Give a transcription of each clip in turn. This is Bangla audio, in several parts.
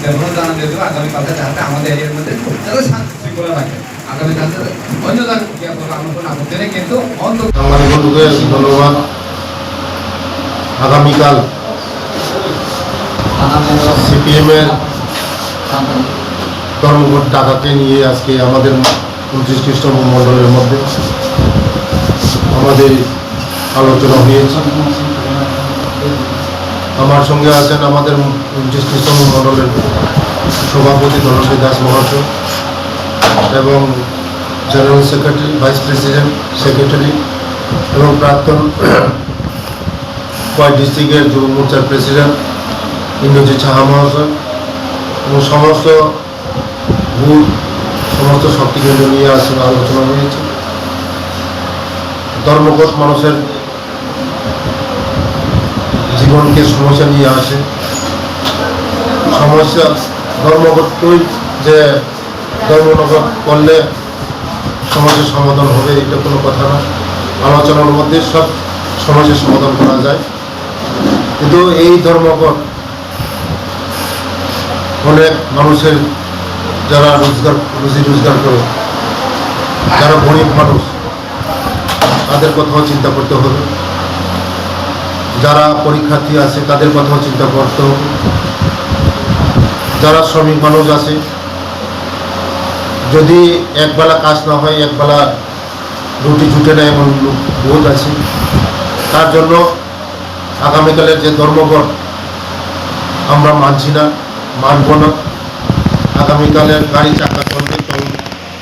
দেবনাথ জানা দিয়ে দেবো আগামীকালকে যাতে আমাদের এরিয়ার মধ্যে যাতে শান্তি শৃঙ্খলা রাখে আগামীকাল যাতে অন্য যার আমার কোনো আপত্তি নেই কিন্তু সাংবাদিক বন্ধুকে ধন্যবাদ। আগামীকাল সিপিএমের ধর্মঘট ডাকাকে নিয়ে আজকে আমাদের 29তম মণ্ডলের মধ্যে আমাদের আলোচনা হয়েছে। আমার সঙ্গে আছেন আমাদের 29তম মণ্ডলের সভাপতি ধনঞ্জয় দাস মহাশয় এবং general secretary, vice president, secretary এবং প্রাক্তন কয় ডিস্ট্রিক্টের যুব মোর্চার প্রেসিডেন্ট ইন্দ্রজিৎ সাহা মহাশয় এবং সমস্ত ভূত সমস্ত শক্তিকেন্দ্র নিয়ে আসলে আলোচনা হয়েছে। ধর্মঘট মানুষের জীবনকে সমস্যা নিয়ে আসে। সমস্যা ধর্মঘটই যে ধর্মঘট করলে সমস্যার সমাধান হবে এটা কোনো কথা না। আলোচনার মধ্যে সব সমস্যার সমাধান করা যায়। কিন্তু এই ধর্মঘট অনেক মানুষের যারা রুজি রোজগার করে, যারা গরিব মানুষ তাদের কথাও চিন্তা করতে হবে, যারা পরীক্ষার্থী আছে তাদের কথাও চিন্তা করতে হবে, যারা শ্রমিক মানুষ আছে যদি একবেলা কাজ না হয় একবেলা রুটি জুটে না এমন বোধ আছে। তার জন্য আগামীকালের যে ধর্মঘট আমরা মানছি না, মানব না। আগামীকালের গাড়ি চাকা চলবে,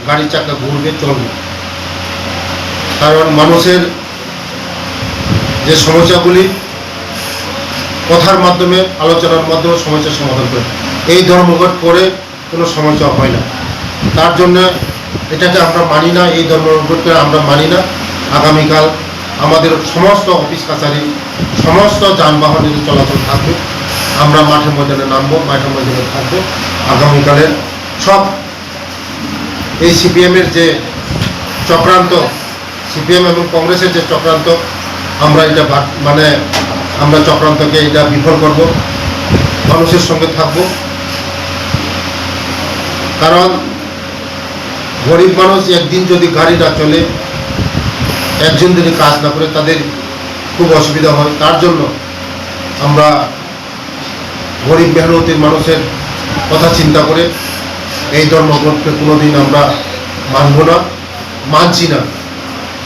গাড়ি চাকা ঘুরবে, চলবে। কারণ মানুষের যে সমস্যাগুলি কথার মাধ্যমে আলোচনার মাধ্যমে সমস্যার সমাধান করে, এই ধর্মঘট করে কোনো সমস্যা হয় না। তার জন্য এটাকে আমরা মানি না, এই ধর্মঘটকে আমরা মানি না। আগামীকাল আমাদের সমস্ত অফিস কাছারি সমস্ত যানবাহনের চলাচল থাকবে, আমরা মাঠে ময়দানে নামবো, মাঠে ময়দানে থাকবো। আগামীকালের সব এই সিপিএমের যে চক্রান্ত, সিপিএম এবং কংগ্রেসের যে চক্রান্ত, আমরা এটা আমরা চক্রান্তকে এটা বিফল করব, মানুষের সঙ্গে থাকব। কারণ গরিব মানুষ একদিন যদি গাড়ি না চলে, একজন যদি কাজ না করে তাদের খুব অসুবিধা হয়। তার জন্য আমরা গরিব মেহনতির মানুষের কথা চিন্তা করে এই ধর্মঘটকে কোনোদিন আমরা মানব না, মানছি না।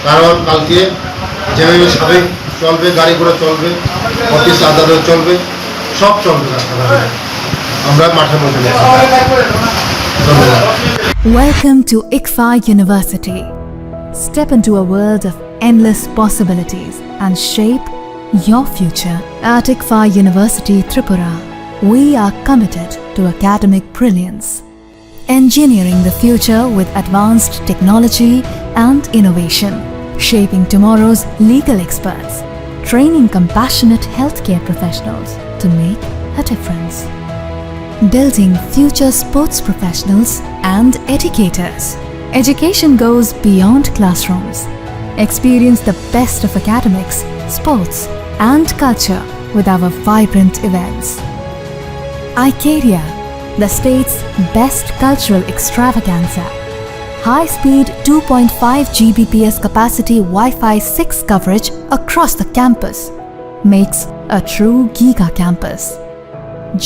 কারণ কালকে যেভাবে স্বাভাবিক চলবে, গাড়ি ঘোড়া চলবে, অফিস আদালত চলবে, সব চলবে রাস্তাঘাটে, আমরা মাঠে মধ্যে। ধন্যবাদ। Welcome to ICFA University. Step into a world of endless possibilities and shape your future. At ICFA University Tripura, we are committed to academic brilliance, engineering the future with advanced technology and innovation, shaping tomorrow's legal experts, training compassionate healthcare professionals to make a difference, building future sports professionals and educators. Education goes beyond classrooms. Experience the best of academics, sports, and culture with our vibrant events. Icaria, the state's best cultural extravaganza. High-speed 2.5 Gbps capacity Wi-Fi 6 coverage across the campus makes a true Giga campus.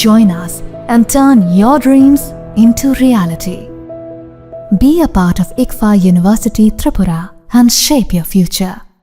Join us and turn your dreams into reality. Be a part of ICFA University Tripura and shape your future.